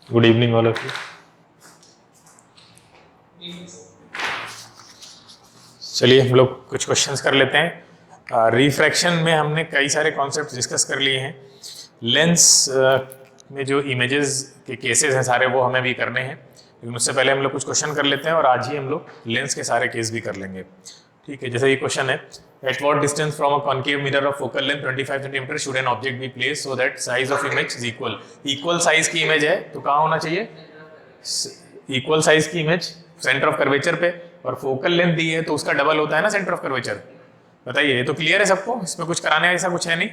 Good evening all of you. चलिए हम लोग कुछ क्वेश्चंस कर लेते हैं। रिफ्रैक्शन में हमने कई सारे कॉन्सेप्ट डिस्कस कर लिए हैं। लेंस में जो इमेजेस के केसेस हैं सारे वो हमें भी करने हैं, लेकिन उससे पहले हम लोग कुछ क्वेश्चन कर लेते हैं और आज ही हम लोग लेंस के सारे केस भी कर लेंगे। ठीक है, जैसे ये क्वेश्चन है, at what distance from a concave mirror of focal length 25 centimetre should an object be place so that size of image is equal. Equal size की इमेज है तो कहाँ होना चाहिए? इक्वल साइज की इमेज सेंटर ऑफ कर्वेचर पे, और focal length दी है तो उसका डबल होता है ना सेंटर ऑफ कर्वेचर। बताइए, ये तो क्लियर है सबको? इसमें कुछ कराने ऐसा कुछ है नहीं।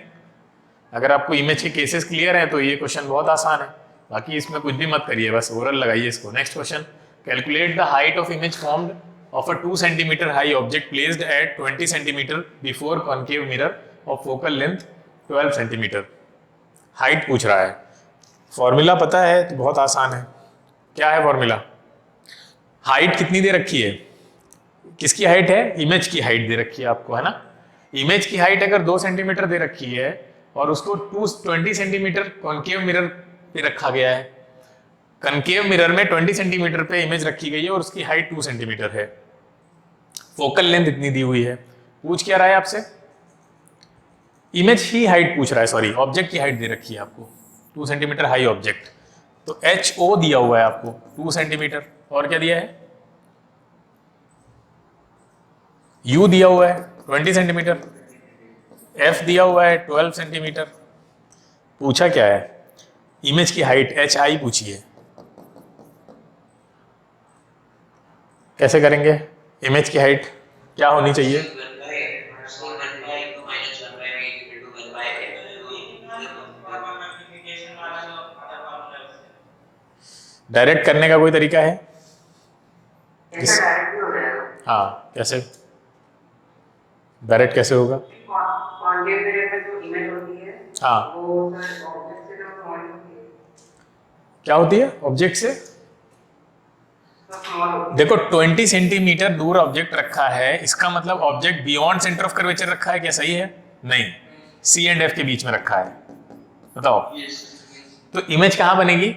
अगर आपको इमेज के केसेस क्लियर हैं तो ये क्वेश्चन बहुत आसान है, बाकी इसमें कुछ भी मत करिए, बस ओरल लगाइए इसको। Next question, calculate the height of image formed of a 2 centimeter high object placed at 20 centimeter before concave mirror of focal length 12 centimeter। Height पूछ रहा है, फॉर्मूला पता है तो बहुत आसान है। क्या है फॉर्मूला? हाइट कितनी दे रखी है? किसकी हाइट है? इमेज की हाइट दे रखी है आपको, है ना। इमेज की हाइट अगर 2 सेंटीमीटर दे रखी है और उसको 20 सेंटीमीटर कॉन्केव मिरर पे रखा गया है, कॉन्केव मिरर में 20 सेंटीमीटर पे इमेज रखी गई है और उसकी हाइट 2 सेंटीमीटर है, फोकल लेंथ इतनी दी हुई है। पूछ क्या रहा है आपसे? इमेज ही हाइट पूछ रहा है, सॉरी ऑब्जेक्ट की हाइट दे रखी है आपको 2 सेंटीमीटर हाई ऑब्जेक्ट, तो HO दिया हुआ है आपको 2 सेंटीमीटर, और क्या दिया है? U दिया हुआ है 20 सेंटीमीटर, F दिया हुआ है 12 सेंटीमीटर। पूछा क्या है? इमेज की हाइट HI पूछी है। कैसे करेंगे? इमेज की हाइट क्या होनी चाहिए? डायरेक्ट करने का कोई तरीका है? हाँ, कैसे डायरेक्ट कैसे होगा? हाँ, क्या होती है ऑब्जेक्ट से? देखो 20 सेंटीमीटर दूर ऑब्जेक्ट रखा है, इसका मतलब object beyond centre of curvature रखा है क्या? सही है? नहीं, C एंड F के बीच में रखा है। बताओ, तो इमेज कहाँ बनेगी?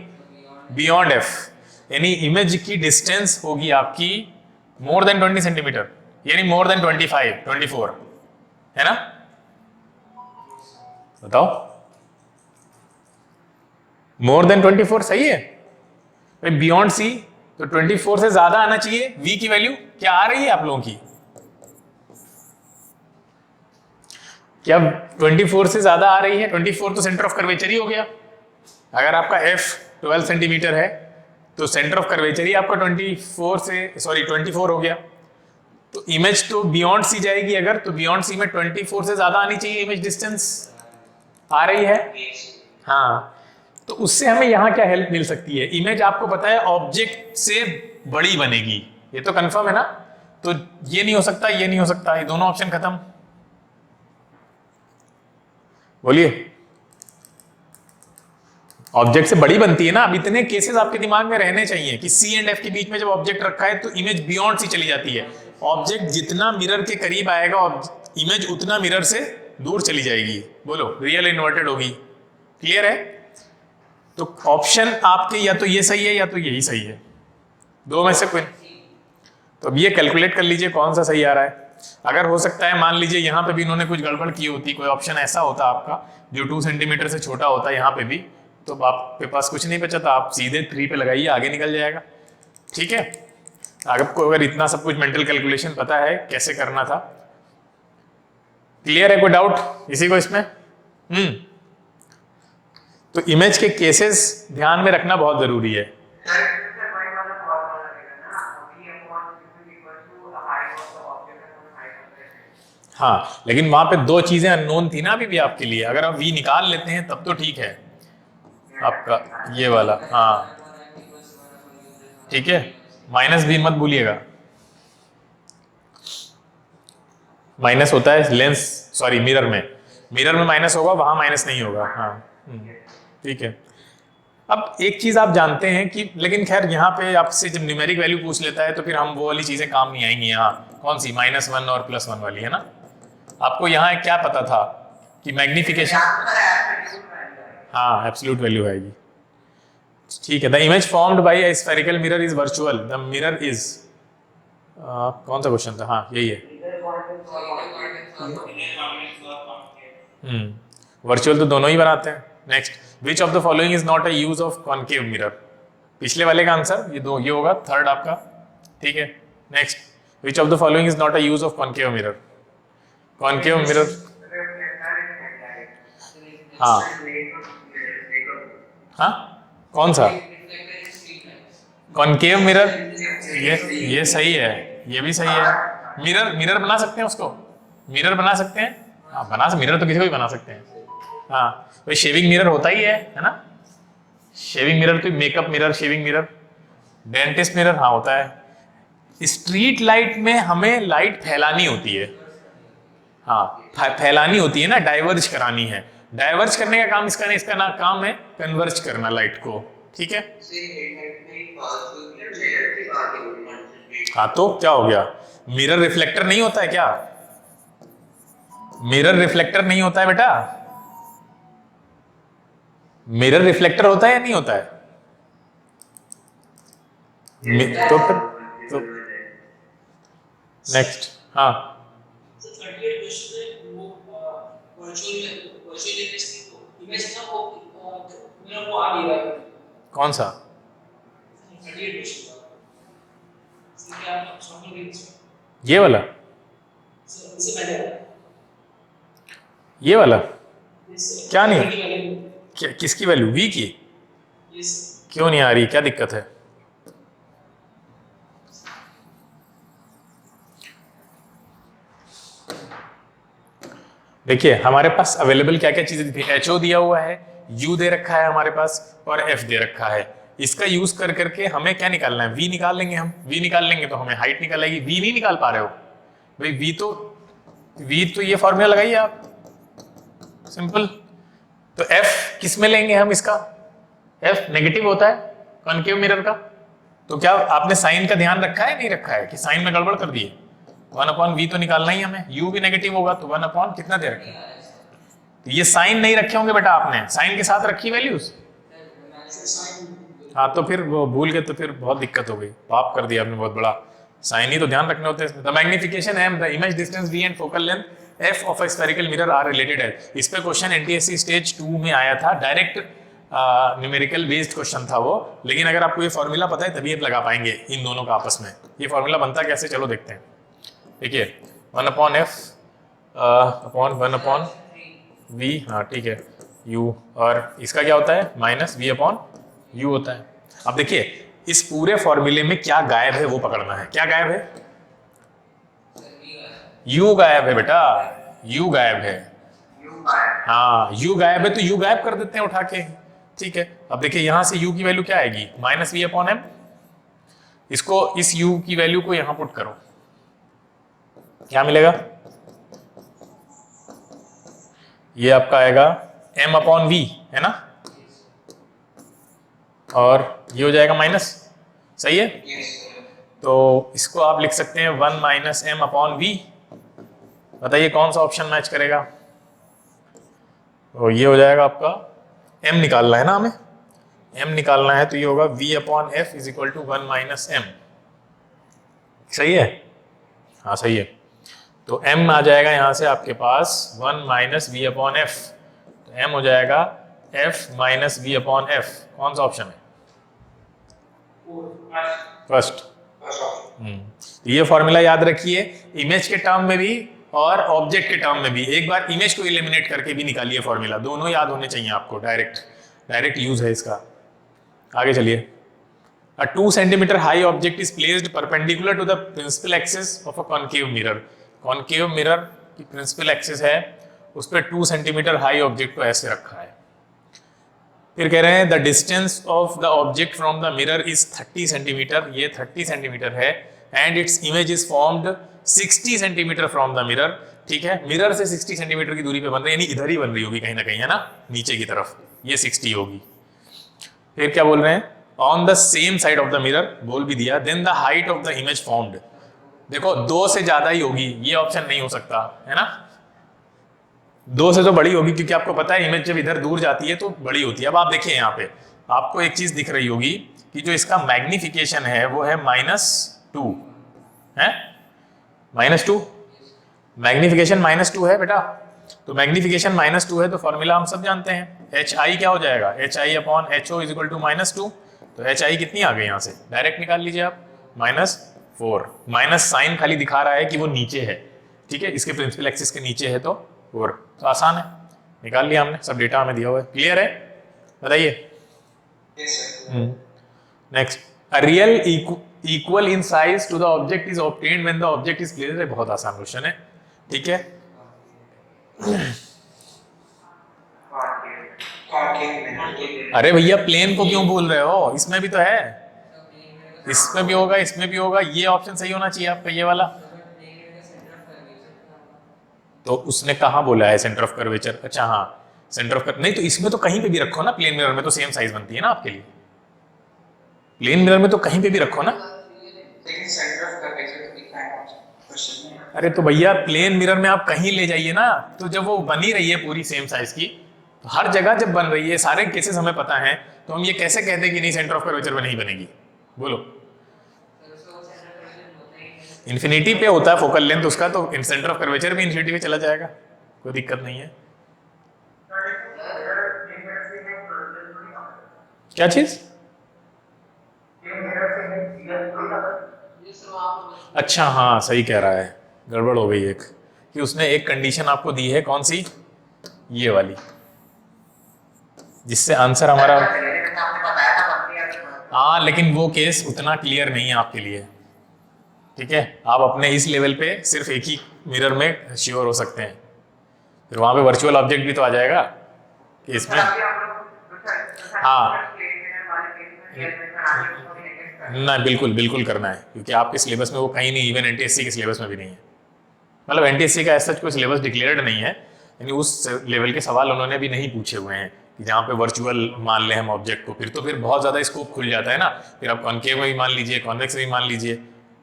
बियॉन्ड F, यानी इमेज की डिस्टेंस होगी आपकी मोर देन 20 सेंटीमीटर, यानी मोर देन 24, है ना। बताओ, मोर देन 24 सही है भाई। बियॉन्ड C तो 24 से ज्यादा आना चाहिए। V की वैल्यू क्या आ रही है आप लोगों की? क्या 24 से ज्यादा आ रही है? 24 तो सेंटर ऑफ कर्वेचर ही हो गया। अगर आपका F 12 सेंटीमीटर है तो सेंटर ऑफ कर्वेचर ही आपका 24 हो गया। तो इमेज तो बियॉन्ड C जाएगी, अगर तो बियॉन्ड C में 24 से ज्यादा आनी चाहिए इमेज डिस्टेंस। आ रही है? हाँ, तो उससे हमें यहाँ क्या हेल्प मिल सकती है? इमेज आपको पता है ऑब्जेक्ट से बड़ी बनेगी, ये तो कंफर्म है ना। तो ये नहीं हो सकता, ये नहीं हो सकता, ये दोनों ऑप्शन खत्म। बोलिए, ऑब्जेक्ट से बड़ी बनती है ना। अब इतने केसेस आपके दिमाग में रहने चाहिए कि C एंड F के बीच में जब ऑब्जेक्ट रखा है तो इमेज बियॉन्ड C चली जाती है। ऑब्जेक्ट जितना मिरर के करीब आएगा इमेज उतना मिरर से दूर चली जाएगी। बोलो, रियल इन्वर्टेड होगी। क्लियर है? तो ऑप्शन आपके या तो ये सही है या तो यही सही है, दो में से कोई। तो अब ये कैलकुलेट कर लीजिए कौन सा सही आ रहा है। अगर हो सकता है मान लीजिए यहाँ पे भी इन्होंने कुछ गड़बड़ की होती, कोई ऑप्शन ऐसा होता आपका जो 2 सेंटीमीटर से छोटा होता यहाँ पे भी, तो आपके पास कुछ नहीं बचा था, आप सीधे 3 पे लगाइए, आगे निकल जाएगा। ठीक है, आपको अगर इतना सब कुछ मेंटल कैलकुलेशन पता है कैसे करना था। क्लियर है? कोई डाउट इसी को इसमें? तो इमेज के केसेस ध्यान में रखना बहुत जरूरी है। हाँ, लेकिन वहां पे 2 चीजें अननोन थी ना अभी भी आपके लिए। अगर आप V निकाल लेते हैं तब तो ठीक है आपका ये वाला। हाँ ठीक है, माइनस भी मत भूलिएगा, माइनस होता है लेंस, सॉरी मिरर में माइनस होगा, वहां माइनस नहीं होगा। हाँ ठीक है। अब एक चीज आप जानते हैं कि, लेकिन खैर यहाँ पे आपसे जब न्यूमेरिक वैल्यू पूछ लेता है तो फिर हम वो वाली चीजें काम नहीं आएंगी। यहाँ कौन सी -1 और +1 वाली है ना। आपको यहाँ क्या पता था कि मैग्निफिकेशन, हाँ एब्सोल्यूट वैल्यू आएगी। ठीक है, the image formed by a spherical mirror is virtual, the mirror is, कौन सा क्वेश्चन था, हाँ यही है। वर्चुअल तो दोनों ही बनाते हैं। Next, which of the following is not a use of concave mirror, पिछले वाले का आंसर ये दो, ये होगा थर्ड आपका, ठीक है। Next, which of the following is not a use of concave mirror, concave mirror, हाँ हाँ कौन सा, कॉन्केव मिरर, ये सही है, ये भी सही है। मिरर, मिरर बना सकते हैं उसको, मिरर बना सकते हैं, हाँ बना, मिरर तो किसी को भी बना सकते हैं, हाँ तो शेविंग मिरर होता ही है ना, शेविंग मिरर तो makeup mirror, shaving mirror, dentist mirror, हाँ होता है। स्ट्रीट लाइट में हमें लाइट फैलानी होती है, हाँ फैलानी होती है ना, डाइवर्ज करानी है, डाइवर्ज करने का काम इसका नहीं, इसका ना काम है कन्वर्ज करना लाइट को, ठीक है। हाँ तो क्या हो गया, मिरर रिफ्लेक्टर नहीं होता है क्या, मिरर रिफ्लेक्टर नहीं होता है बेटा, मिरर रिफ्लेक्टर होता है या नहीं होता है, तो फिर तो नेक्स्ट, हाँ कौन सा, ये वाला, ये वाला क्या नहीं, क्या किसकी वैल्यू, v की, क्यों नहीं आ रही, क्या दिक्कत है। देखिए हमारे पास अवेलेबल क्या क्या चीजें थी, HO दिया हुआ है, U दे रखा है हमारे पास, और F दे रखा है। इसका यूज कर करके हमें क्या निकालना है, V निकाल लेंगे हम, V निकाल लेंगे तो हमें हाइट निकाल आएगी। V नहीं निकाल पा रहे हो भाई, V तो ये फॉर्मूला लगाइए आप, सिंपल। तो F किस में लेंगे हम इसका, F नेगेटिव होता है कॉन्केव मिरर का, तो क्या आपने साइन का ध्यान रखा है, नहीं रखा है कि साइन में गड़बड़ कर दिए, 1/v तो निकालना ही हमें, u भी नेगेटिव होगा तो 1/ कितना दे रखे, तो ये साइन नहीं रखे होंगे बेटा आपने, साइन के साथ रखी वैल्यूज, हाँ तो फिर वो भूल गए तो फिर बहुत दिक्कत हो गई, पाप कर दिया आपने बहुत बड़ा, साइन ही तो ध्यान रखने होते हैं। The magnification M, the image distance v and focal length f of a spherical mirror are related है। इस पे क्वेश्चन एनटीएससी स्टेज 2 में आया था, डायरेक्ट न्यूमेरिकल बेस्ड क्वेश्चन था वो, लेकिन अगर आपको ये फॉर्मूला पता है तभी आप लगा पाएंगे इन दोनों का आपस में। ये फॉर्मूला बनता कैसे, चलो देखते हैं। देखिए 1/f अपॉन 1/v, हाँ ठीक है, u, और इसका क्या होता है -v/u होता है। अब देखिए इस पूरे फॉर्मूले में क्या गायब है वो पकड़ना है, क्या गायब है, u गायब है बेटा, u गायब है, हाँ u गायब है तो u गायब कर देते हैं उठा के, ठीक है। अब देखिए यहां से u की वैल्यू क्या आएगी, -v/m, इसको, इस u की वैल्यू को यहां पुट करो, क्या मिलेगा, ये आपका आएगा m/v है ना, और ये हो जाएगा माइनस, सही है। तो इसको आप लिख सकते हैं 1 - m/v, बताइए कौन सा ऑप्शन मैच करेगा, तो ये हो जाएगा आपका, m निकालना है ना हमें, m निकालना है तो ये होगा v/f = 1 - m, सही है, हाँ सही है। तो m आ जाएगा यहां से आपके पास 1 - v/f, तो m हो जाएगा f - v/f, कौन सा ऑप्शन है, फर्स्ट। तो ये फॉर्मूला याद रखिए, इमेज के टर्म में भी और ऑब्जेक्ट के टर्म में भी। एक बार इमेज को एलिमिनेट करके भी निकालिए फॉर्मूला, दोनों याद होने चाहिए आपको, डायरेक्ट यूज है इसका। आगे चलिए, a 2 centimetre high object is placed perpendicular to the principal axis of a concave mirror. Concave mirror की प्रिंसिपल एक्सिस है, उस पर 2 सेंटीमीटर हाई ऑब्जेक्ट को ऐसे रखा है। फिर कह रहे हैं the distance of the object from the mirror is 30 centimetre, ये 30 सेंटीमीटर है, and its image is formed 60 centimetre from the mirror, ठीक है। मिरर से 60 सेंटीमीटर की दूरी पे बन रही है, यानी इधर ही बन रही होगी कहीं ना कहीं, है ना, नीचे की तरफ, ये 60 होगी। फिर क्या बोल रहे हैं, on the same side of the mirror, बोल भी दिया, then the height of the image formed, देखो 2 से ज्यादा ही होगी, ये ऑप्शन नहीं हो सकता, है ना, 2 से तो बड़ी होगी, क्योंकि आपको पता है इमेज जब इधर दूर जाती है तो बड़ी होती है। अब आप देखिए यहाँ पे आपको एक चीज दिख रही होगी कि जो इसका मैग्निफिकेशन है वो है -2 है, -2 मैग्निफिकेशन -2 है बेटा। तो मैग्निफिकेशन -2 है तो फॉर्मूला हम सब जानते हैं, एच आई क्या हो जाएगा, H I upon H O is equal to -2। तो एच आई कितनी आ गई यहाँ से, डायरेक्ट निकाल लीजिए आप, -4। माइनस साइन खाली दिखा रहा है कि वो नीचे है, ठीक है, इसके प्रिंसिपल एक्सिस के नीचे है तो 4। तो आसान है, निकाल लिया हमने, सब डेटा हमें दिया हुआ है। क्लियर है, बताइए। Next, a real equal in size to the object is obtained when the object is placed. बहुत आसान क्वेश्चन है, ठीक है। अरे भैया प्लेन को क्यों भूल रहे हो, इसमें भी तो है, इसमें भी होगा, इसमें भी होगा, ये ऑप्शन सही होना चाहिए आपका, ये वाला। तो उसने कहा बोला है सेंटर ऑफ कर्वेचर, अच्छा हाँ सेंटर ऑफ नहीं, तो इसमें तो कहीं पे भी रखो ना, प्लेन मिरर में तो सेम साइज बनती है ना आपके लिए, प्लेन मिरर में तो कहीं पे भी रखो ना। अरे तो भैया प्लेन मिरर में आप कहीं ले जाइए ना, तो जब वो बनी रही है पूरी सेम साइज की, तो हर जगह जब बन रही है, सारे केसेस हमें पता है, तो हम ये कैसे कहते हैं कि नहीं सेंटर ऑफ कर्वेचर में नहीं बनेगी, बोलो। इन्फिनिटी पे होता है फोकल लेंथ उसका, तो सेंटर ऑफ कर्वेचर भी इन्फिनिटी पे चला जाएगा, कोई दिक्कत नहीं है। क्या चीज, अच्छा हाँ सही कह रहा है, गड़बड़ हो गई एक, कि उसने एक कंडीशन आपको दी है, कौन सी, ये वाली, जिससे आंसर हमारा, हाँ लेकिन वो केस उतना क्लियर नहीं है आपके लिए, ठीक है। आप अपने इस लेवल पे सिर्फ एक ही मिरर में श्योर हो सकते हैं, फिर वहां पे वर्चुअल ऑब्जेक्ट भी तो आ जाएगा कि इसमें, हाँ ना बिल्कुल बिल्कुल करना है, क्योंकि आपके सिलेबस में वो कहीं नहीं, इवन एनटीएससी के सिलेबस में भी नहीं है, मतलब एनटीएससी का ऐसा कोई सिलेबस डिक्लेयर्ड नहीं है, यानी उस लेवल के सवाल उन्होंने भी नहीं पूछे हुए हैं कि जहाँ पे वर्चुअल मान लें हम ऑब्जेक्ट को, फिर तो फिर बहुत ज़्यादा स्कोप खुल जाता है ना, फिर आप कॉन्केव में भी मान लीजिए, कॉन्वेक्स में भी मान लीजिए,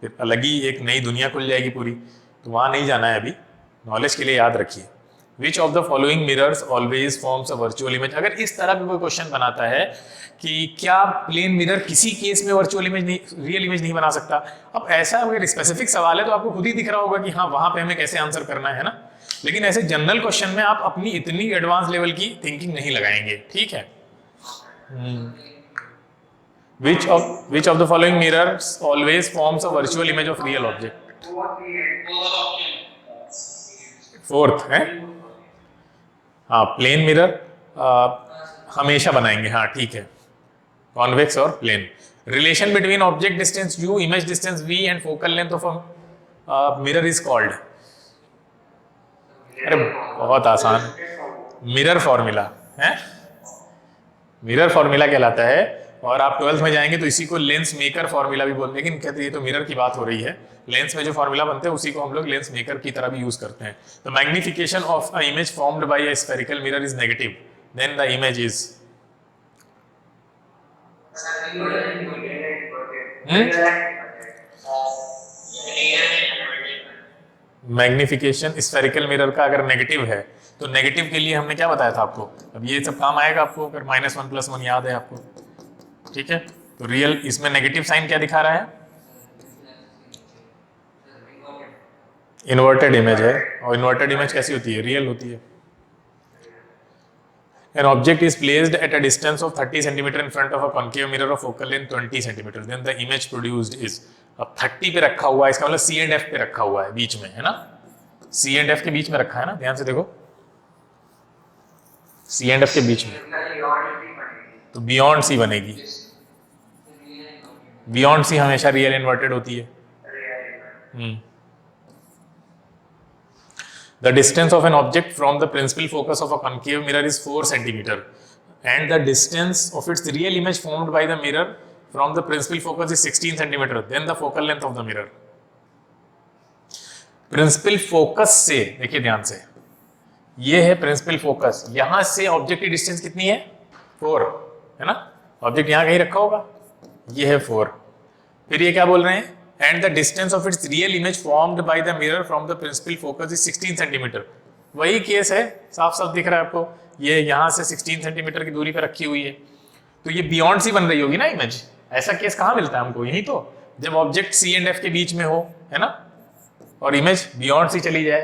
फिर अलग ही एक नई दुनिया खुल जाएगी पूरी, तो वहाँ नहीं जाना है अभी, नॉलेज के लिए याद रखिए। Which of the following mirrors always forms a virtual image. अगर इस तरह का कोई क्वेश्चन बनाता है कि क्या प्लेन मिरर किसी केस में वर्चुअल इमेज नहीं, रियल इमेज नहीं बना सकता, अब ऐसा अगर स्पेसिफिक सवाल है तो आपको खुद ही दिख रहा होगा कि हाँ वहां पे हमें कैसे आंसर करना है ना, लेकिन ऐसे जनरल क्वेश्चन में आप अपनी इतनी एडवांस लेवल की थिंकिंग नहीं लगाएंगे, ठीक है। Which of the following mirrors always forms a virtual image of real object. Fourth है, हाँ प्लेन मिरर हमेशा बनाएंगे, हाँ ठीक है, कॉन्वेक्स और plane. Relation between object distance u, image distance v and focal length of a mirror is called. अरे बहुत आसान, मिरर फॉर्मूला है, मिरर फॉर्मूला कहलाता है, और आप 12th में जाएंगे तो इसी को लेंस मेकर फॉर्मूला भी बोलते हैं, लेकिन कहते हैं ये तो मिरर की बात हो रही है, लेंस में जो फॉर्मूला बनते हैं उसी को हम लोग लेंस मेकर की तरह भी यूज करते हैं। तो magnification of a image formed by a spherical mirror is negative, then the image is magnification spherical mirror का अगर नेगेटिव है, तो नेगेटिव के लिए हमने क्या बताया था आपको, अब ये सब काम आएगा आपको अगर -1 + 1 याद है आपको, ठीक है। तो रियल इसमें नेगेटिव साइन क्या दिखा रहा है, इन्वर्टेड इमेज है, और इन्वर्टेड इमेज कैसी होती है, रियल होती है। An object is placed at a distance of 30 cm in front of a concave mirror of focal length 20 cm. Then the image produced is, अब 30 पे रखा हुआ है, इसका मतलब C and F पे रखा हुआ है, बीच में है ना, C and F के बीच में रखा है ना, ध्यान से देखो, C and F के बीच में, तो बियॉन्ड C बनेगी, बियॉन्ड C हमेशा रियल इन्वर्टेड होती है। The distance of an object from the principal focus of a concave mirror is 4 cm, and the distance of its real image formed by the mirror from the principal focus is 16 cm. Then the focal length of the mirror. Principal focus से देखिए ध्यान से, ये है principal focus, यहां से object की distance कितनी है, 4 है ना, ऑब्जेक्ट यहां कहीं रखा होगा, ये है 4, फिर ये क्या बोल रहे हैं, and the distance of its real image formed by the mirror from the principal focus is 16 cm. वही केस है, साफ साफ दिख रहा है आपको, ये यहाँ से 16 सेंटीमीटर की दूरी पे रखी हुई है, तो ये बियॉन्ड सी बन रही होगी ना इमेज। ऐसा केस कहाँ मिलता है हमको? यही तो, जब ऑब्जेक्ट सी एंड एफ के बीच में हो, है ना, और इमेज बियॉन्ड सी चली जाए।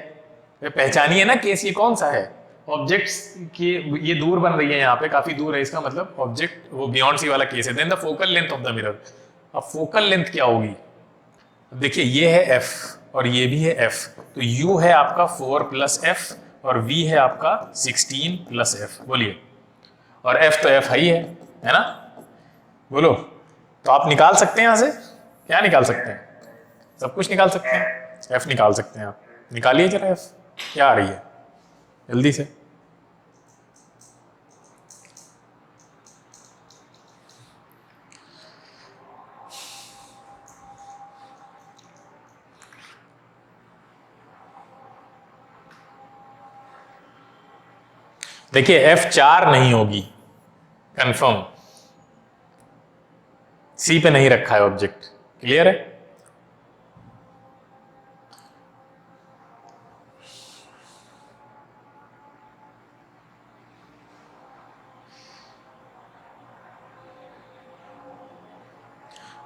पहचानिए ना केस ये कौन सा है। ऑब्जेक्ट्स की ये दूर बन रही है, यहाँ पे काफी दूर है, इसका मतलब ऑब्जेक्ट वो बियॉन्ड सी वाला केस है। Then the focal length of the mirror. अब फोकल लेंथ क्या होगी? देखिए ये है f और ये भी है f, तो u है आपका 4 प्लस f और v है आपका 16 प्लस f। बोलिए, और f तो f है ना? बोलो, तो आप निकाल सकते हैं यहाँ से, क्या निकाल सकते हैं? सब कुछ निकाल सकते हैं। f निकाल सकते हैं आप, निकालिए जरा f क्या आ रही है जल्दी से। देखिए f 4 नहीं होगी, कंफर्म। सी पे नहीं रखा है ऑब्जेक्ट, क्लियर है?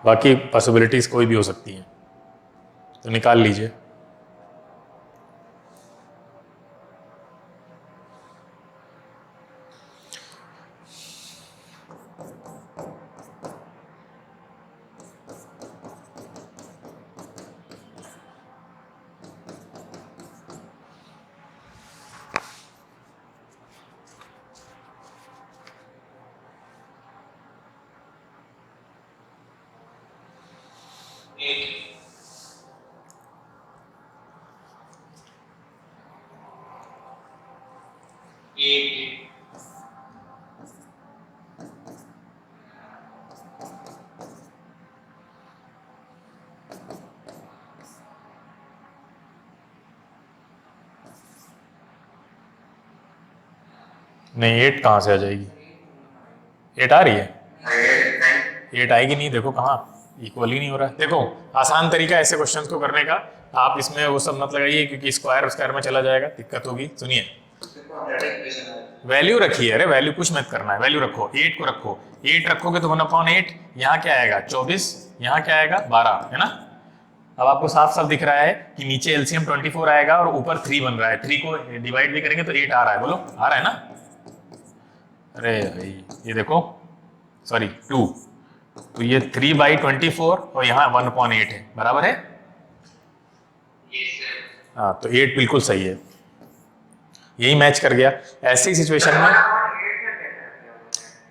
बाकी पॉसिबिलिटीज कोई भी हो सकती हैं, तो निकाल लीजिए। नहीं 8 कहाँ से आ जाएगी? 8 आ रही है? 8 आएगी नहीं, देखो कहाँ इक्वल ही नहीं हो रहा है। देखो आसान तरीका ऐसे क्वेश्चंस को करने का, आप इसमें वो सब मत लगाइए क्योंकि स्क्वायर स्क्वायर में चला जाएगा, दिक्कत होगी। सुनिए, वैल्यू रखिए, अरे वैल्यू कुछ मत करना है, वैल्यू रखो, 8 को रखो। 8 रखोगे तो 1/8, यहाँ क्या आएगा 24, यहाँ क्या आएगा 12, है ना? अब आपको साफ साफ दिख रहा है कि नीचे एलसीएम 24 आएगा और ऊपर 3 बन रहा है। 3 को डिवाइड भी करेंगे तो 8 आ रहा है। बोलो आ रहा है ना? अरे भाई ये देखो, सॉरी 2, तो ये 3/24 और यहाँ 1/8 है, बराबर है? हाँ, तो 8 बिल्कुल सही है, यही मैच कर गया। ऐसी सिचुएशन में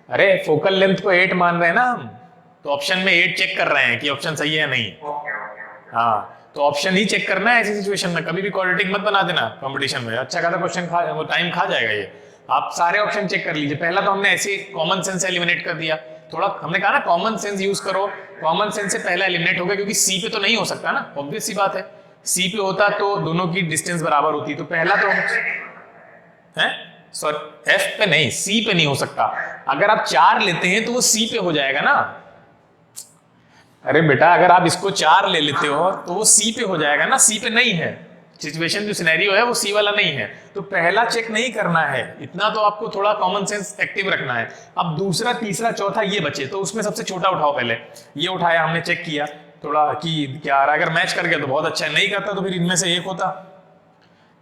अरे फोकल लेंथ को 8 मान रहे हैं ना हम, तो ऑप्शन में 8 चेक कर रहे हैं कि ऑप्शन सही है या नहीं। हाँ, तो ऑप्शन ही चेक करना है ऐसी सिचुएशन में। कभी भी क्वाड्रेटिक मत बना देना कंपटीशन में, अच्छा खासा क्वेश्चन वो टाइम खा जाएगा ये। आप सारे ऑप्शन चेक कर लीजिए। पहला तो हमने ऐसे कॉमन सेंस से एलिमिनेट कर दिया, थोड़ा हमने कहा ना कॉमन सेंस यूज करो। कॉमन सेंस से पहला एलिमिनेट हो गया क्योंकि सी पे तो नहीं हो सकता ना, ऑब्वियस सी बात है। सी पे होता तो दोनों की डिस्टेंस बराबर होती, तो पहला तो है सॉरी एफ पे नहीं, सी पे नहीं हो सकता। अगर आप 4 लेते हैं तो वो सी पे हो जाएगा ना। अरे बेटा अगर आप इसको 4 ले लेते हो तो वो सी पे हो जाएगा ना, सी पे नहीं है। सिचुएशन जो सिनेरियो है वो सी वाला नहीं है, तो पहला चेक नहीं करना है। इतना तो आपको थोड़ा कॉमन सेंस एक्टिव रखना है। अब दूसरा तीसरा चौथा ये बचे, तो उसमें सबसे छोटा उठाओ। पहले ये उठाया, हमने चेक किया थोड़ा कि क्या आ रहा है। अगर मैच कर गया तो बहुत अच्छा है, नहीं करता तो फिर इनमें से एक होता।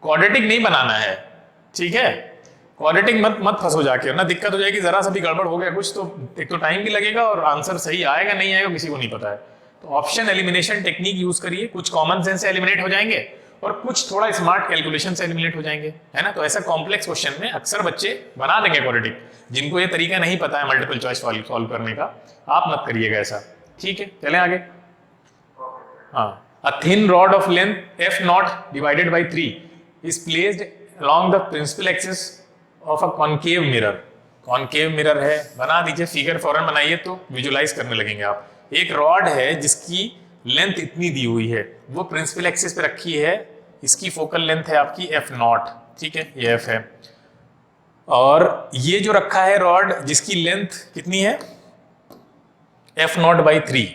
क्वाड्रेटिक नहीं बनाना है, ठीक है? क्वाड्रेटिक मत फंसो जाके, ना दिक्कत हो जाएगी। जरा सा भी गड़बड़ हो गया कुछ तो एक तो टाइम भी लगेगा और आंसर सही आएगा नहीं आएगा किसी को नहीं पता है। तो ऑप्शन एलिमिनेशन टेक्निक यूज करिए, कुछ कॉमन सेंस से एलिमिनेट हो जाएंगे और कुछ थोड़ा स्मार्ट कैलकुलेशन से एलिमिनेट हो जाएंगे, है ना? तो ऐसा कॉम्प्लेक्स क्वेश्चन में अक्सर बच्चे बना देंगे क्वाड्रेटिक। जिनको ये तरीका नहीं पता है मल्टीपल चॉइस सॉल्व करने का, आप मत करिएगा ऐसा, ठीक है? चलें आगे। हाँ, a thin rod of length f0 divided by 3 is placed along the principal axis of a concave mirror। Concave mirror है, बना दीजिए फिगर, फौरन बनाइए तो विजुलाइज करने लगेंगे आप। एक रॉड है जिसकी लेंथ इतनी दी हुई है, वो प्रिंसिपल एक्सिस पे रखी है, इसकी फोकल लेंथ है आपकी f0, ठीक है? ये f है। और ये जो रखा है रॉड जिसकी लेंथ कितनी है f0/3,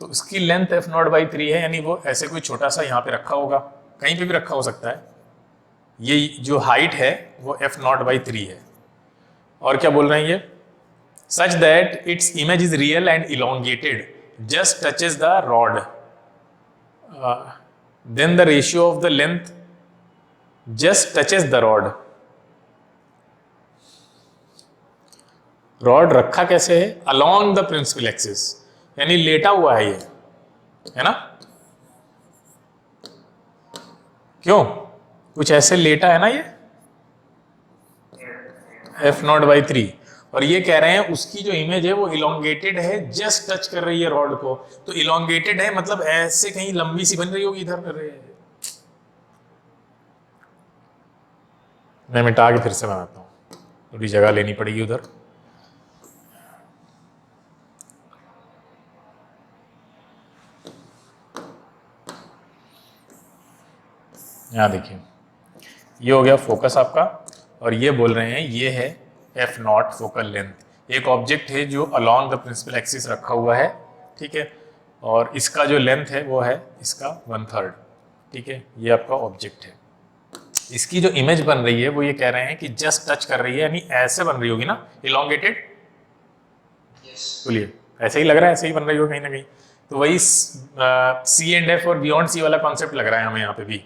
तो इसकी लेंथ f0/3 है, यानी वो ऐसे कोई छोटा सा यहाँ पे रखा होगा, कहीं पे भी रखा हो सकता है। ये जो हाइट है वो f0/3 है। और क्या बोल रहे हैं ये such that its image is real and elongated, just touches the rod. Then the ratio of the length just touches the rod. Rod रखा कैसे है? along the principal axis, यानी लेटा हुआ है ये, है ना? क्यों? कुछ ऐसे लेटा है ना ये, f0/3, और ये कह रहे हैं उसकी जो इमेज है वो इलोंगेटेड है, जस्ट टच कर रही है रॉड को। तो इलोंगेटेड है मतलब ऐसे कहीं लंबी सी बन रही होगी इधर कर रही है। मैं मिटा के फिर से बनाता हूँ, थोड़ी जगह लेनी पड़ेगी उधर। यहाँ देखिए, ये हो गया फोकस आपका, और ये बोल रहे हैं ये है f0 फोकल लेंथ। एक ऑब्जेक्ट है जो अलोंग द प्रिंसिपल एक्सिस रखा हुआ है, ठीक है, और इसका जो लेंथ है वो है इसका 1/3, ठीक है। ये आपका ऑब्जेक्ट है, इसकी जो इमेज बन रही है वो ये कह रहे हैं कि जस्ट टच कर रही है, यानी ऐसे बन रही होगी ना, इलोंगेटेड। बोलिए, ऐसे ही लग रहा है, ऐसे ही बन रही होगी कहीं ना कहीं। तो वही सी एंड एफ और बियॉन्ड सी वाला कॉन्सेप्ट लग रहा है हमें यहाँ पे भी,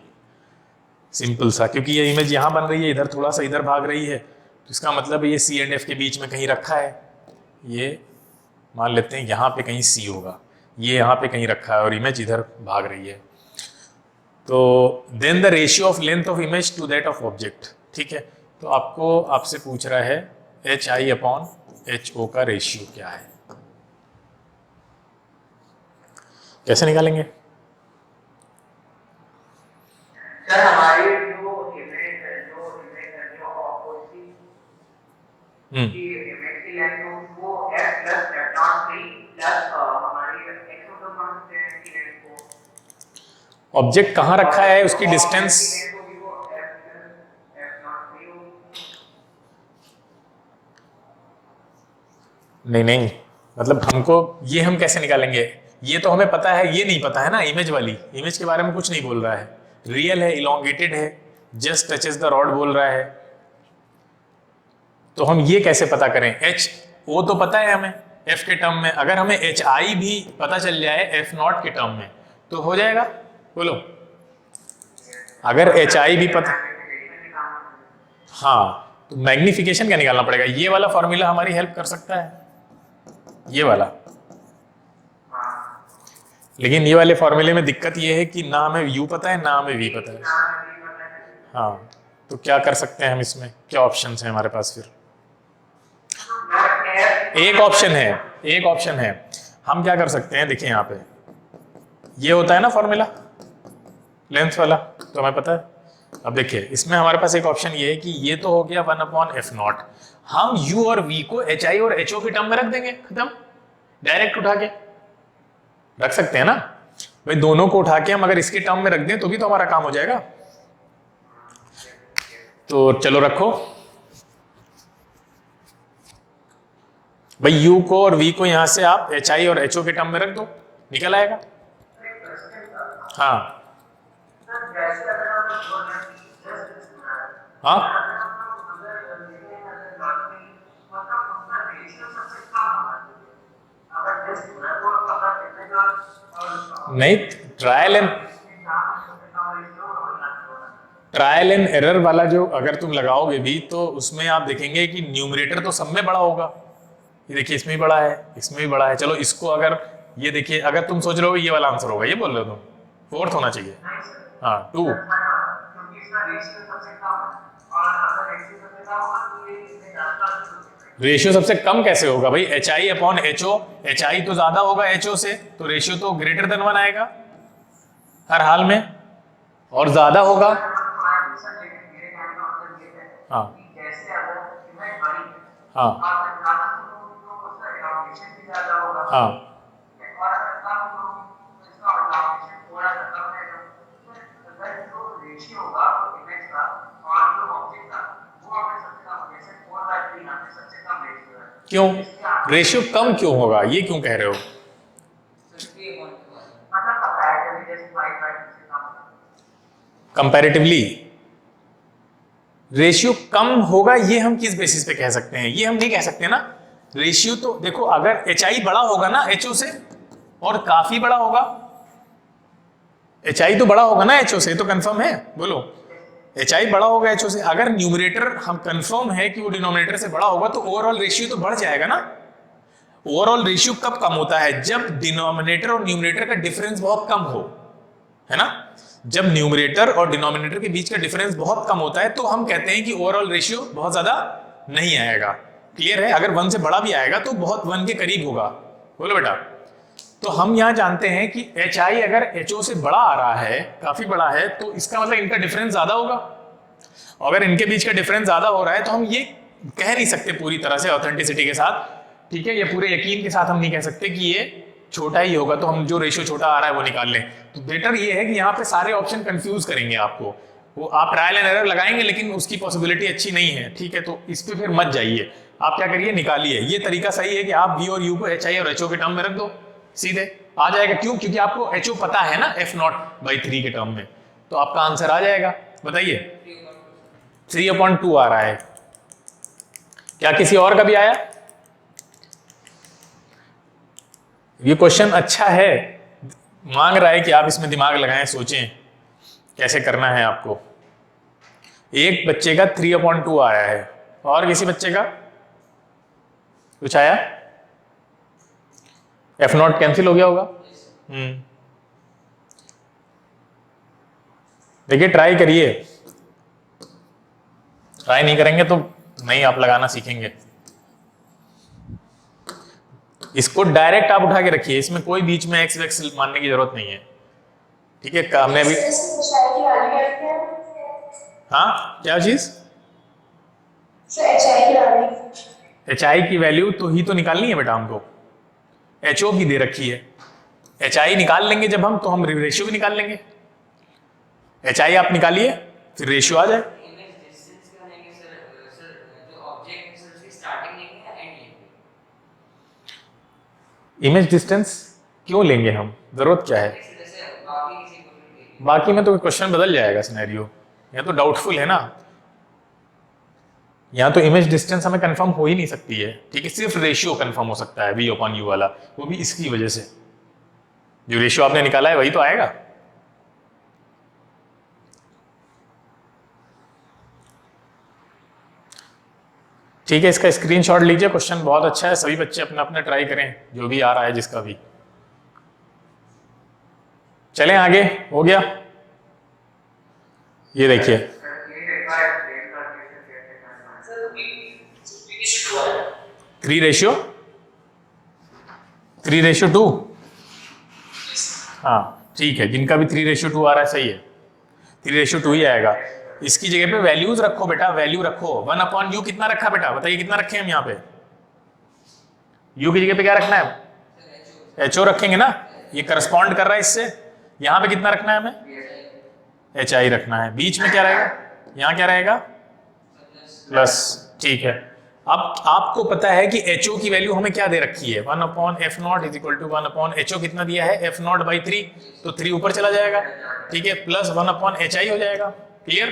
सिंपल सा, क्योंकि ये इमेज यहाँ बन रही है, इधर थोड़ा सा इधर भाग रही है, तो इसका मतलब ये सी एंड एफ के बीच में कहीं रखा है। ये मान लेते हैं यहाँ पे कहीं सी होगा, ये यहाँ पे कहीं रखा है और इमेज इधर भाग रही है। तो then the ratio of length of image to that of object, ठीक है। तो आपसे पूछ रहा है HI/HO का रेशियो क्या है, कैसे निकालेंगे? सर हमारी जो इमेज है जो ऑपोजिट की इमेज की लेंथ वो f + f0 प्लस हमारी x को मानते हैं की लेंथ को। ऑब्जेक्ट कहाँ रखा है, उसकी डिस्टेंस, नहीं, मतलब हमको ये हम कैसे निकालेंगे? ये तो हमें पता है, ये नहीं पता है ना, इमेज वाली, इमेज के बारे में कुछ नहीं बोल रहा है, रियल है, इलोंगेटेड है, जस्ट टचेस द रॉड बोल रहा है। तो हम ये कैसे पता करें? HO तो पता है हमें F के टर्म में, अगर हमें HI भी पता चल जाए F0 के टर्म में तो हो जाएगा। बोलो, अगर HI भी पता, हाँ, तो मैग्निफिकेशन क्या निकालना पड़ेगा? ये वाला फॉर्मूला हमारी हेल्प कर सकता है, ये वाला। लेकिन ये वाले फॉर्मूले में दिक्कत ये है कि ना हमें U पता है ना हमें V पता है। हाँ, तो क्या कर सकते हैं हम इसमें? क्या ऑप्शंस हैं हमारे पास? फिर एक ऑप्शन है, हम क्या कर सकते हैं, देखिए यहाँ पे ये होता है ना फॉर्मूला लेंथ वाला, तो हमें पता है। अब देखिए इसमें हमारे पास एक ऑप्शन ये है कि ये तो हो गया 1/f0, हम U और V को HI और HO के टर्म में रख देंगे, खत्म, डायरेक्ट उठा के रख सकते हैं ना भाई, दोनों को उठा के हम अगर इसके टर्म में रख दें तो भी तो हमारा काम हो जाएगा। तो चलो रखो भाई, U को और V को यहां से आप HI और HO के टर्म में रख दो, निकल आएगा। हाँ हाँ, नहीं, ट्रायल एंड एरर वाला जो अगर तुम लगाओगे भी तो उसमें आप देखेंगे कि न्यूमरेटर तो सब में बड़ा होगा। ये देखिए इसमें भी बड़ा है, इसमें भी बड़ा है। चलो इसको अगर ये देखिए, अगर तुम सोच रहे हो ये वाला आंसर होगा, ये बोल रहे हो तुम, 4th होना चाहिए। हाँ 2, रेशियो सबसे कम कैसे होगा भाई? HI/HO, HI तो ज्यादा होगा HO से, तो रेशियो तो ग्रेटर देन 1 आएगा हर हाल में, और ज्यादा होगा। हाँ हाँ हाँ, क्यों रेशियो कम क्यों होगा, ये क्यों कह रहे हो? कंपैरेटिवली रेशियो कम होगा, ये हम किस बेसिस पे कह सकते हैं? ये हम नहीं कह सकते ना रेशियो तो देखो, अगर HI बड़ा होगा ना HO से, और काफी बड़ा होगा, HI तो बड़ा होगा ना HO से, तो कंफर्म है, बोलो HI बड़ा होगा HO से। अगर न्यूमरेटर हम कंफर्म है कि वो डिनोमिनेटर से बड़ा होगा, तो ओवरऑल रेशियो तो बढ़ जाएगा ना। ओवरऑल रेशियो कब कम होता है? जब डिनोमिनेटर और न्यूमरेटर का डिफरेंस बहुत कम हो, है ना। जब न्यूमरेटर और डिनोमिनेटर के बीच का डिफरेंस बहुत कम होता है, तो हम कहते हैं कि ओवरऑल रेशियो बहुत ज्यादा नहीं आएगा। क्लियर है? अगर 1 से बड़ा भी आएगा तो बहुत 1 के करीब होगा। बोलो बेटा। तो हम यहां जानते हैं कि HI अगर HO से बड़ा आ रहा है, काफी बड़ा है, तो इसका मतलब इनका डिफरेंस ज्यादा होगा। अगर इनके बीच का डिफरेंस ज्यादा हो रहा है, तो हम ये कह नहीं सकते पूरी तरह से ऑथेंटिसिटी के साथ, ठीक है, ये पूरे यकीन के साथ हम नहीं कह सकते कि ये छोटा ही होगा, तो हम जो रेशियो छोटा आ रहा है वो निकाल लें। तो बेटर ये है कि यहाँ पे सारे ऑप्शन कंफ्यूज करेंगे आपको, वो आप ट्रायल एंड एरर लगाएंगे, लेकिन उसकी पॉसिबिलिटी अच्छी नहीं है, ठीक है। तो इस पे फिर मत जाइए, आप क्या करिए, निकालिए। ये तरीका सही है कि आप V और U को HI और HO के टर्म में रख दो, सीधे आ जाएगा। क्यों? क्योंकि आपको HO पता है ना F0/3 के टर्म में, तो आपका आंसर आ जाएगा। बताइए, 3/2 आ रहा है। क्या किसी और का भी आया? ये क्वेश्चन अच्छा है, मांग रहा है कि आप इसमें दिमाग लगाएं, सोचें कैसे करना है आपको। एक बच्चे का 3/2 आया है, और किसी बच्चे का कुछ आया? F0 कैंसिल हो गया होगा। देखिए, ट्राई करिए, ट्राई नहीं करेंगे तो नहीं आप लगाना सीखेंगे। इसको डायरेक्ट आप उठा के रखिए, इसमें कोई बीच में एक्स वैक्स मानने की जरूरत नहीं है, ठीक है। हमने अभी, हाँ क्या चीज? HI की वैल्यू तो ही तो निकालनी है बेटा हमको, HO भी दे रखी है। HI निकाल लेंगे जब हम, तो हम रेशियो भी निकाल लेंगे। HI आप निकालिए, फिर रेशियो आ जाए। इमेज डिस्टेंस क्यों लेंगे हम, जरूरत क्या है? बाकी में तो क्वेश्चन बदल जाएगा सिनेरियो, यह तो डाउटफुल है ना। यहाँ तो इमेज डिस्टेंस हमें कंफर्म हो ही नहीं सकती है, ठीक है। सिर्फ रेशियो कंफर्म हो सकता है V/U वाला, वो भी इसकी वजह से, जो रेशियो आपने निकाला है वही तो आएगा। ठीक है, इसका स्क्रीनशॉट लीजिए, क्वेश्चन बहुत अच्छा है, सभी बच्चे अपना अपना ट्राई करें, जो भी आ रहा है जिसका भी। चलें आगे, हो गया। ये देखिए, 3:2। हाँ ठीक है, जिनका भी 3:2 आ रहा है सही है, 3:2 ही आएगा। इसकी जगह पे वैल्यूज रखो बेटा, वैल्यू रखो। 1/U कितना रखा बेटा, बताइए कितना रखे हम यहाँ पे? U की जगह पे क्या रखना है? HO रखेंगे ना, ये करस्पॉन्ड कर रहा है इससे। यहाँ पे कितना रखना है हमें? HI रखना है। बीच में क्या रहेगा? यहाँ क्या रहेगा? प्लस, ठीक है। अब आपको पता है कि HO की वैल्यू हमें क्या दे रखी है? 1/F0 = 1/HO कितना दिया है? F0/3, तो 3 ऊपर चला जाएगा, ठीक है, प्लस 1/HI हो जाएगा। क्लियर?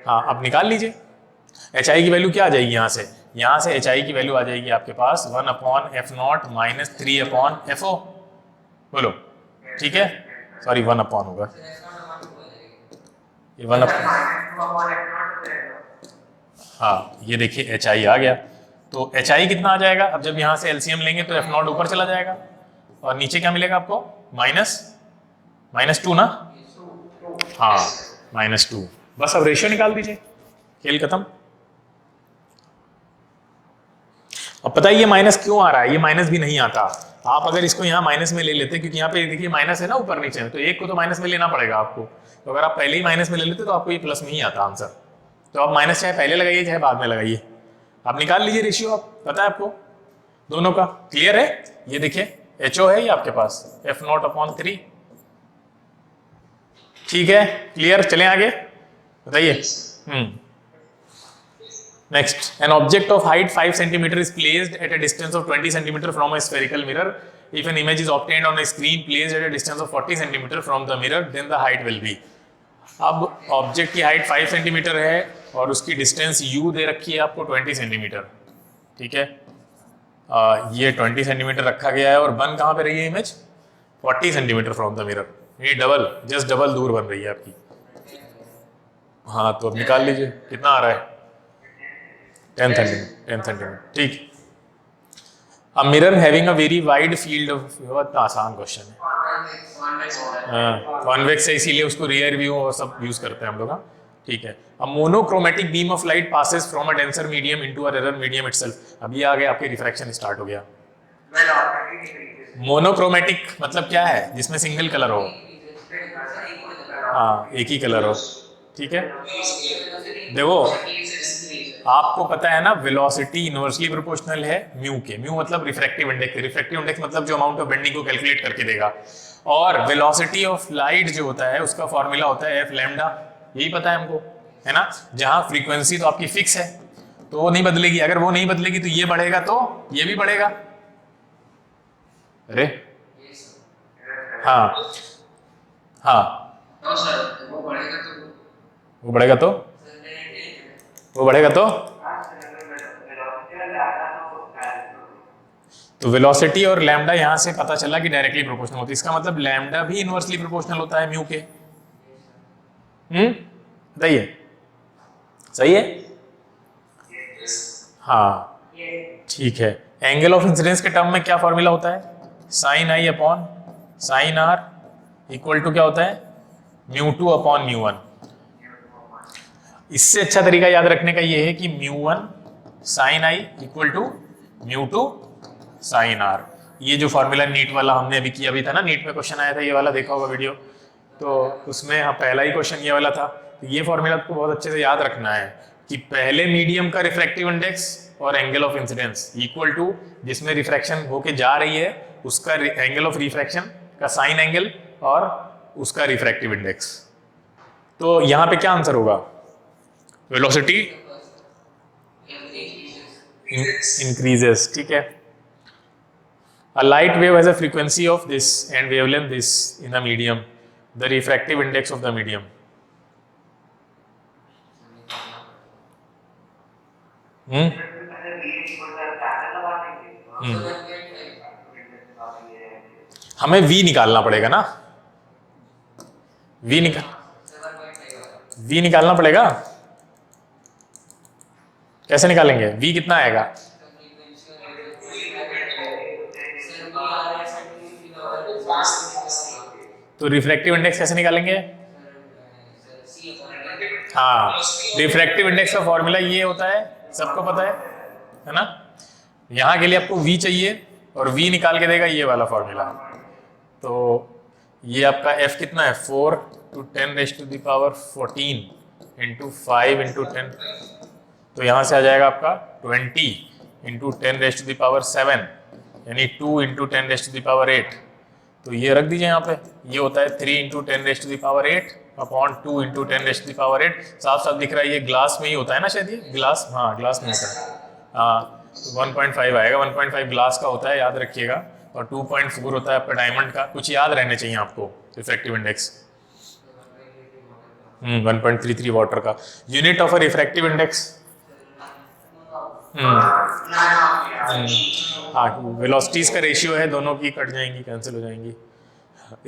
हाँ, अब निकाल लीजिए। HI की वैल्यू क्या आ जाएगी यहाँ से? यहाँ से HI की वैल्यू आ जाएगी आपके पास 1/F0 - 3/FO। बोलो, ठीक है, सॉरी 1/ होगा ये 1/, हाँ ये देखिए HI आ गया। तो HI कितना आ जाएगा? अब जब यहाँ से LCM लेंगे तो F0 ऊपर चला जाएगा, और नीचे क्या मिलेगा आपको? -2 ना, हाँ -2। बस अब रेशियो निकाल दीजिए, खेल खत्म। अब पता है ये माइनस क्यों आ रहा है? ये माइनस भी नहीं आता, आप अगर इसको यहाँ माइनस में ले लेते, क्योंकि यहाँ पे देखिए माइनस है ना ऊपर नीचे, तो एक को तो माइनस में लेना पड़ेगा आपको। तो अगर आप पहले ही माइनस में ले लेते तो आपको ये प्लस में ही आता आंसर। तो आप माइनस चाहे पहले लगाइए चाहे बाद में लगाइए, आप निकाल लीजिए रेशियो। आप पता है आपको दोनों का? क्लियर है? ये देखिए HO है ये आपके पास F0/3, ठीक है, क्लियर। चलें आगे, बताइए। Next, an object of height 5 cm is placed at a distance of 20 cm from a spherical mirror. If an image is obtained on a screen placed at a distance of 40 cm from the mirror, then the height will be. अब object की height 5 cm है और उसकी distance U दे रखी है आपको 20 cm, ठीक है। ये 20 सेंटीमीटर रखा गया है और बन कहाँ पे रही है image 40 centimetre from the mirror, ये जस्ट डबल दूर बन रही है आपकी। हाँ तो अब निकाल लीजिए कितना आ रहा है 10 सेंटीमीटर, ठीक। A mirror having a very wide field of, बहुत आसान क्वेश्चन है। कॉन्वेक्स है इसीलिए उसको रियर व्यू और सब यूज करते हैं हम लोग। ठीक है। A monochromatic beam of light passes from a denser medium into a rare medium itself. अब ये आ गया आपके रिफ्रैक्शन स्टार्ट हो गया। मोनोक्रोमेटिक मतलब क्या है, जिसमें सिंगल कलर हो, हाँ एक ही कलर हो, ठीक है। देखो आपको पता है ना वेलोसिटी इनवर्सली प्रोपोर्शनल है म्यू के, म्यू मतलब रिफ्रैक्टिव इंडेक्स, रिफ्रैक्टिव इंडेक्स मतलब जो अमाउंट ऑफ बेंडिंग को कैलकुलेट करके देगा, और वेलोसिटी ऑफ लाइट जो होता है उसका फॉर्मूला होता है एफ लैम्डा, यही पता है हमको, है ना। जहां फ्रीक्वेंसी तो आपकी फिक्स है तो वो नहीं बदलेगी, अगर वो नहीं बदलेगी तो ये बढ़ेगा तो ये भी बढ़ेगा। अरे हाँ हाँ वो बढ़ेगा तो तो वेलोसिटी और लैम्डा यहां से पता चला कि डायरेक्टली प्रोपोर्शनल होती है, इसका मतलब लैम्डा भी इनवर्सली प्रोपोर्शनल होता है म्यू के। बताइए सही है। हाँ ठीक है। एंगल ऑफ इंसिडेंस के टर्म में क्या फॉर्मूला होता है, sine i upon sine r equal to क्या होता है mu two upon mu one. इससे अच्छा तरीका याद रखने का ये है कि mu one sine i equal to mu two sine r. ये जो फॉर्मूला नीट वाला हमने अभी किया भी था ना, नीट में क्वेश्चन आया था ये वाला, देखा होगा वीडियो, तो उसमें हाँ पहला ही क्वेश्चन ये वाला था। तो ये फॉर्मूला आपको बहुत अच्छे से याद रखना है कि पहले मीडियम का रिफ्रैक्टिव इंडेक्स और angle of incidence equal to जिसमें रिफ्रैक्शन होके जा रही है उसका एंगल ऑफ रिफ्रैक्शन का साइन एंगल और उसका रिफ्रैक्टिव इंडेक्स। तो यहाँ पे क्या आंसर होगा, वेलोसिटी इंक्रीजेस, ठीक है। A light wave has a frequency of this and wavelength this in the medium, the refractive index of the medium. हमें V निकालना पड़ेगा ना, V निकालना पड़ेगा। कैसे निकालेंगे, V कितना आएगा, तो रिफ्रैक्टिव इंडेक्स कैसे निकालेंगे, हाँ रिफ्रैक्टिव इंडेक्स का फॉर्मूला ये होता है, सबको पता है ना। यहाँ के लिए आपको V चाहिए और V निकाल के देगा ये वाला फॉर्मूला। तो ये आपका F कितना है 4 to 10 raised to the power 14 into 5 into 10, तो यहाँ से आ जाएगा आपका 20 into 10 raised to the power 7 यानी 2 into 10 raised to the power 8। तो ये रख दीजिए यहाँ पे, ये होता है 3 into 10 raised to the power 8 upon 2 into 10 raised to the power 8। साफ साफ दिख रहा है ये ग्लास में ही होता है ना शायद, ये ग्लास, हाँ ग्लास में होता है, हाँ 1.5 आएगा, 1.5 ग्लास का होता है याद रखिएगा, और 2.4 होता है आपका डायमंड का, कुछ याद रहने चाहिए आपको रिफ्रैक्टिव इंडेक्स। 1.33 वाटर का unit of a refractive index. हाँ वेलोसिटीज का रेशियो है, दोनों की कट जाएंगी, कैंसिल हो जाएंगी।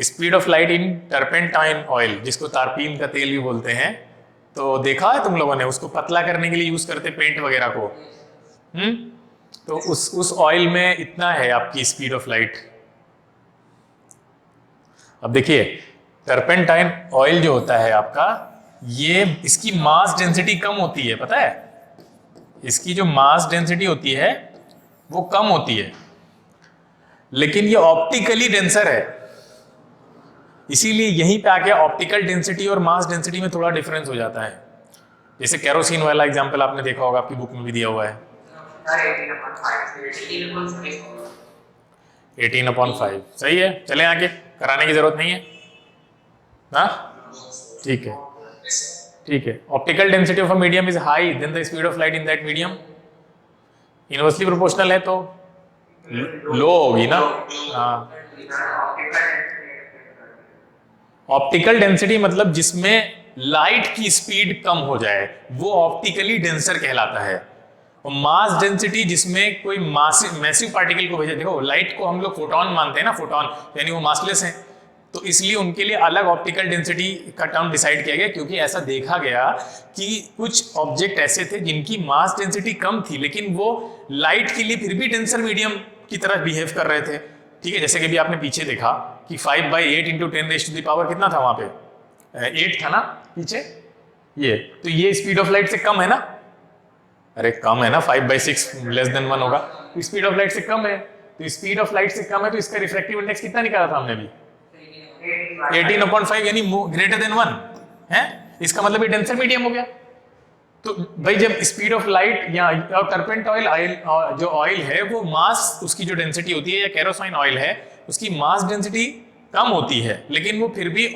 Speed of light in turpentine oil, जिसको तारपीन का तेल भी बोलते हैं, तो देखा है तुम लोगों ने, उसको पतला करने के लिए यूज करते पेंट वगैरह को। तो उस ऑयल में इतना है आपकी स्पीड ऑफ लाइट। अब देखिए टर्पेंटाइन ऑयल जो होता है आपका, ये इसकी मास डेंसिटी कम होती है, पता है, इसकी जो मास डेंसिटी होती है वो कम होती है, लेकिन ये ऑप्टिकली डेंसर है, इसीलिए यहीं पे आके ऑप्टिकल डेंसिटी और मास डेंसिटी में थोड़ा डिफरेंस हो जाता है। जैसे केरोसिन वाला एग्जांपल आपने देखा होगा, आपकी बुक में भी दिया हुआ है 18/5, सही है। चले आगे, कराने की जरूरत नहीं है ना, ठीक है ठीक है। Optical density of a medium is high than the speed of light in that medium, inversely proportional है तो लो होगी ना। हाँ ऑप्टिकल डेंसिटी मतलब जिसमें लाइट की स्पीड कम हो जाए वो ऑप्टिकली डेंसर कहलाता है, और मास डेंसिटी जिसमें कोई मैसिव पार्टिकल को भेजा, देखो लाइट को हम लोग फोटोन मानते हैं ना, फोटोन यानी वो मासलेस है, तो इसलिए उनके लिए अलग ऑप्टिकल डेंसिटी का टर्म डिसाइड किया गया, क्योंकि ऐसा देखा गया कि कुछ ऑब्जेक्ट ऐसे थे जिनकी मास डेंसिटी कम थी लेकिन वो लाइट के लिए फिर भी डेंसर मीडियम की तरह बिहेव कर रहे थे। ठीक है, जैसे कि भी आपने पीछे देखा कि 5/8 × 10⁻⁴ कितना था वहां पे, 8 था ना पीछे, ये तो ये स्पीड ऑफ लाइट से कम है ना, अरे कम है ना, 5/6 < 1 होगा, तो स्पीड ऑफ लाइट से कम है, तो स्पीड ऑफ लाइट से कम है तो इसका रिफ्रैक्टिव इंडेक्स कितना निकाला था हमने भी, 18/5 यानी >1 है, इसका मतलब ये डेंसर मीडियम हो गया। तो भाई जब स्पीड ऑफ लाइट या टर्पेंट ऑयल जो ऑयल है वो मास, उसकी जो डेंसिटी होती है, या केरोसिन ऑयल है उसकी मास डेंसिटी कम होती है लेकिन वो फिर भी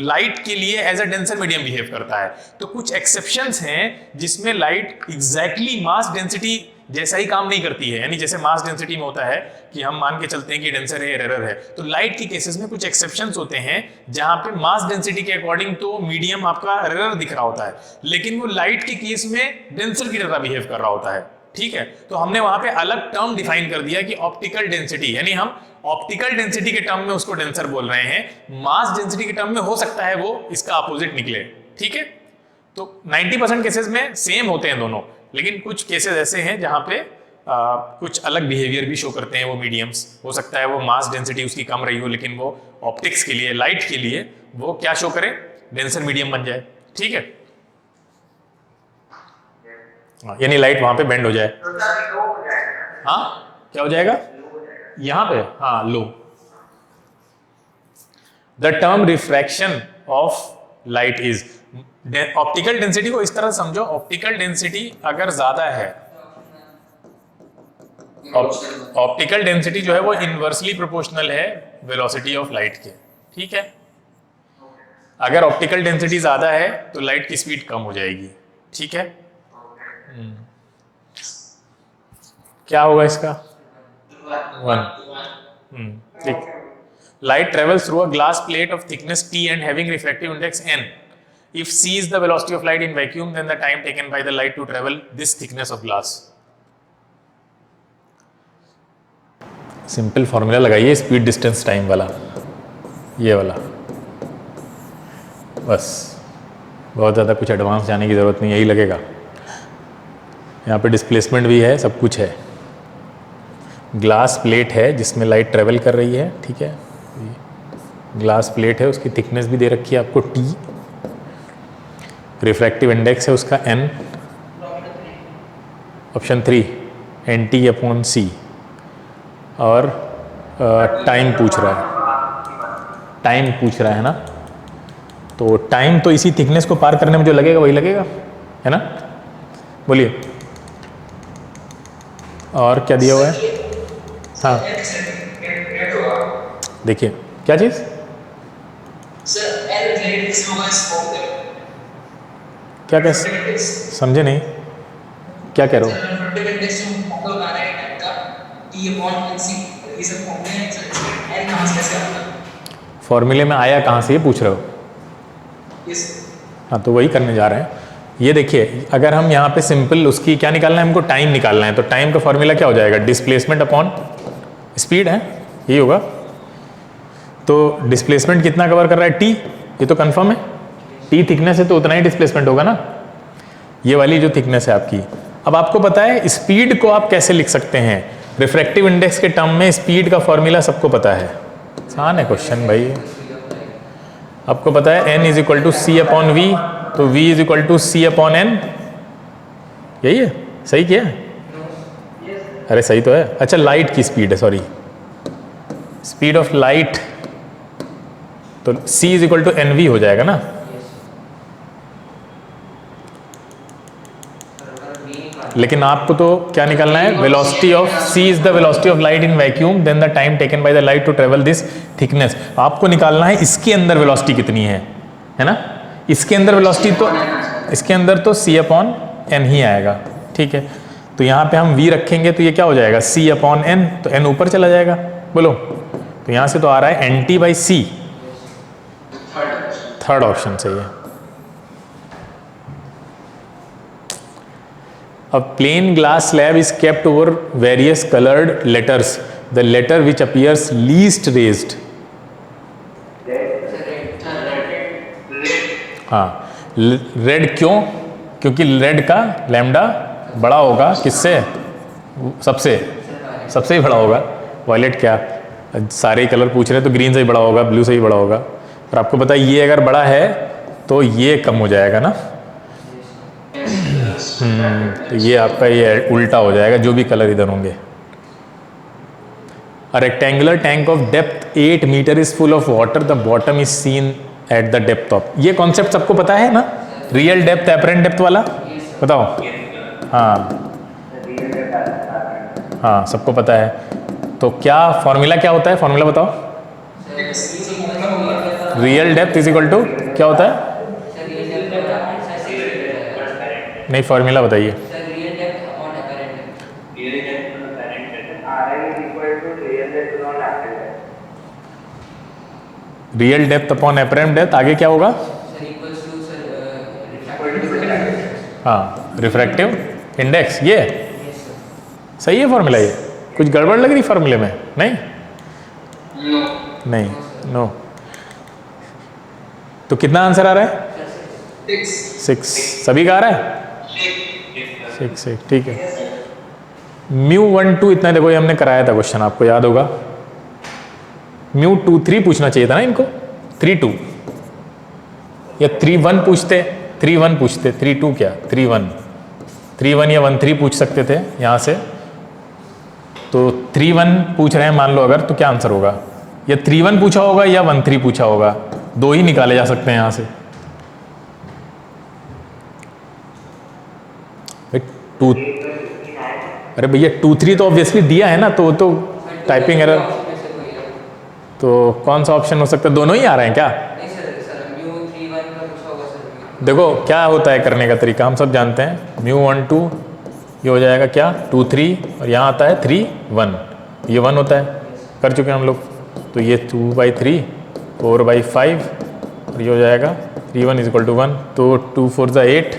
लाइट के लिए as a denser medium behave करता है। तो कुछ एक्सेप्शंस हैं जिसमें लाइट एग्जैक्टली मास डेंसिटी जैसा ही काम नहीं करती है, यानी जैसे मास डेंसिटी में होता है कि हम मान के चलते हैं कि डेंसर है एरर है, तो लाइट के केसेस में कुछ एक्सेप्शंस होते हैं जहां पे मास डेंसिटी के अकॉर्डिंग तो मीडियम आपका एरर दिख रहा होता है लेकिन वो लाइट के केस में डेंसर की तरह बिहेव कर रहा होता है। ठीक है, तो हमने वहां पे अलग टर्म डिफाइन कर दिया कि ऑप्टिकल डेंसिटी, यानी हम ऑप्टिकल डेंसिटी के टर्म में उसको डेंसर बोल रहे हैं, मास डेंसिटी के टर्म में हो सकता है वो इसका अपोजिट निकले। ठीक है, तो 90% केसेस में सेम होते हैं दोनों, लेकिन कुछ केसेस ऐसे हैं जहां पे कुछ अलग बिहेवियर भी शो करते हैं वो मीडियम्स। हो सकता है वो मास डेंसिटी उसकी कम रही हो लेकिन वो ऑप्टिक्स के लिए, लाइट के लिए वो क्या शो करे, डेंसर मीडियम बन जाए। ठीक है, यानी लाइट वहां पे बेंड हो जाए। हाँ क्या हो जाएगा यहां पे, हाँ लो। The term refraction of light is, optical density को इस तरह समझो, ऑप्टिकल डेंसिटी अगर ज्यादा है, ऑप्टिकल डेंसिटी जो है वो इनवर्सली प्रोपोर्शनल है वेलोसिटी ऑफ लाइट के। ठीक है, अगर ऑप्टिकल डेंसिटी ज्यादा है तो लाइट की स्पीड कम हो जाएगी। ठीक है, क्या होगा इसका 1। ठीक, light travels through a glass plate of thickness t and having refractive index n. If c is the velocity of light in vacuum, then the time taken by the light to travel this thickness of glass. Simple formula लगाइए speed distance time वाला, ये वाला, बस बहुत ज़्यादा कुछ advance जाने की ज़रूरत नहीं, यही लगेगा। यहाँ पे डिस्प्लेसमेंट भी है, सब कुछ है। ग्लास प्लेट है जिसमें लाइट ट्रेवल कर रही है। ठीक है, ग्लास प्लेट है, उसकी थिकनेस भी दे रखी है आपको t, रिफ्रैक्टिव इंडेक्स है उसका n, ऑप्शन 3 NT/c, और टाइम पूछ रहा है, टाइम पूछ रहा है ना, तो टाइम तो इसी थिकनेस को पार करने में जो लगेगा वही लगेगा, है ना। बोलिए और क्या दिया हुआ है। हाँ देखिए क्या चीज़, क्या कह समझे नहीं, क्या कह रहे हो। फॉर्मूले में आया कहाँ से ये पूछ रहे हो। हाँ तो वही करने जा रहे हैं। ये देखिए अगर हम यहाँ पे सिंपल उसकी क्या निकालना है, हमको टाइम निकालना है, तो टाइम का फॉर्मूला क्या हो जाएगा, डिस्प्लेसमेंट अपॉन स्पीड है, यही होगा। तो डिस्प्लेसमेंट कितना कवर कर रहा है, टी, ये तो कंफर्म है, टी थिकनेस है तो उतना ही डिस्प्लेसमेंट होगा ना, ये वाली जो थिकनेस है आपकी। अब आपको पता है स्पीड को आप कैसे लिख सकते हैं, रिफ्रैक्टिव इंडेक्स के टर्म में स्पीड का फॉर्मूला सबको पता है, आसान है क्वेश्चन भाई। आपको पता है n = c/v, तो v = c/n, यही है, सही किया है, अरे सही तो है। अच्छा लाइट की स्पीड है, सॉरी स्पीड ऑफ लाइट, तो c = nv हो जाएगा ना। लेकिन आपको तो क्या निकालना है, velocity of c is the velocity of light in vacuum then the time taken by the light to travel this thickness. आपको निकालना है इसके अंदर वेलोसिटी कितनी है ना, इसके अंदर वेलोसिटी, तो इसके अंदर तो c/n ही आएगा। ठीक है, तो यहाँ पे हम v रखेंगे तो ये क्या हो जाएगा, c/n, तो n ऊपर चला जाएगा। बोलो, तो यहाँ से तो आ रहा है NT/c, थर्ड ऑप्शन सही है। A plain glass slab is kept over various colored letters. The letter which appears least raised. हाँ, रेड क्यों? क्योंकि रेड का लैम्डा बड़ा होगा किससे? सबसे ही बड़ा होगा। वायलेट क्या, सारे ही कलर पूछ रहे हैं तो ग्रीन से ही बड़ा होगा, ब्लू से ही बड़ा होगा। और आपको पता है ये अगर बड़ा है तो ये कम हो जाएगा ना। तो ये आपका ये उल्टा हो जाएगा जो भी कलर इधर होंगे। A rectangular tank of depth 8 meter is full of water. The bottom is seen at the depth of. ये कॉन्सेप्ट सबको पता है ना, रियल डेप्थ एपरेंट डेप्थ वाला, बताओ। हाँ सबको पता है। तो क्या फॉर्मूला क्या होता है, फॉर्मूला बताओ। Real depth is equal to क्या होता है? नहीं फॉर्मूला बताइए। Real depth upon apparent depth, आगे क्या होगा? हाँ रिफ्रैक्टिव इंडेक्स। ये सही है फॉर्मूला? ये कुछ गड़बड़ लग रही फॉर्मूले में? नहीं नहीं नो। तो कितना आंसर आ रहा है? 6। सभी का आ रहा है 6। ठीक है। μ12 इतना देखो, ये हमने कराया था क्वेश्चन, आपको याद होगा। μ23 पूछना चाहिए था ना इनको, 32 या 31 पूछते, 31 पूछते, 32 क्या, 31 या 13 पूछ सकते थे यहाँ से। तो 31 पूछ रहे हैं मान लो अगर, तो क्या आंसर होगा? या 31 पूछा होगा या 13 पूछा होगा, दो ही निकाले जा सकते हैं यहाँ से। 2 अरे भैया 2-3 तो ऑब्वियसली दिया है ना, तो टाइपिंग एरर। तो कौन सा ऑप्शन हो सकता है? दोनों ही आ रहे हैं क्या? देखो क्या होता है करने का तरीका, हम सब जानते हैं। μ12 ये हो जाएगा क्या, 2-3, और यहाँ आता है 3-1, ये 1 होता है, कर चुके हैं हम लोग। तो ये 2/3, 4/5, और ये हो जाएगा 3-1 = 1। तो 2-4 = 8,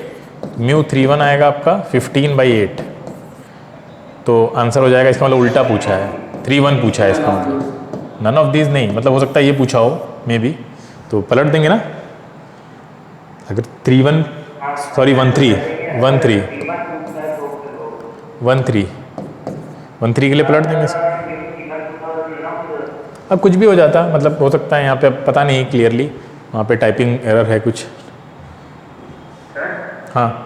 μ31 आएगा आपका 15/8। तो आंसर हो जाएगा, इसका मतलब उल्टा पूछा है, 3-1 पूछा है इसका मतलब। नन ऑफ दीज नहीं, मतलब हो सकता है ये पूछा हो मे बी, तो पलट देंगे ना। अगर 13 के लिए पलट देंगे इसको। अब कुछ भी हो जाता, मतलब हो सकता है यहाँ पे पता नहीं क्लियरली, वहाँ पे टाइपिंग एरर है कुछ। हाँ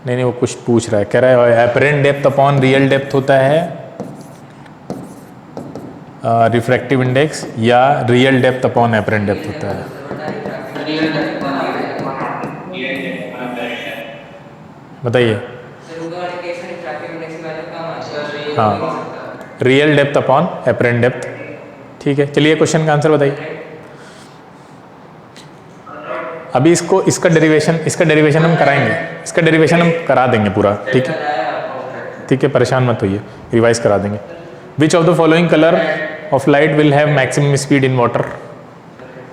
नहीं वो कुछ पूछ रहा है, कह रहा है apparent depth upon real depth होता है रिफ्रैक्टिव इंडेक्स, या real depth upon apparent depth होता है? बताइए। हाँ real depth upon apparent depth. ठीक है, चलिए क्वेश्चन का आंसर बताइए। अभी इसका डेरिवेशन हम कराएंगे, इसका डेरिवेशन हम करा देंगे पूरा, ठीक है? ठीक है, परेशान मत होइए, रिवाइज करा देंगे। Which of the following colour of light will have maximum speed in water?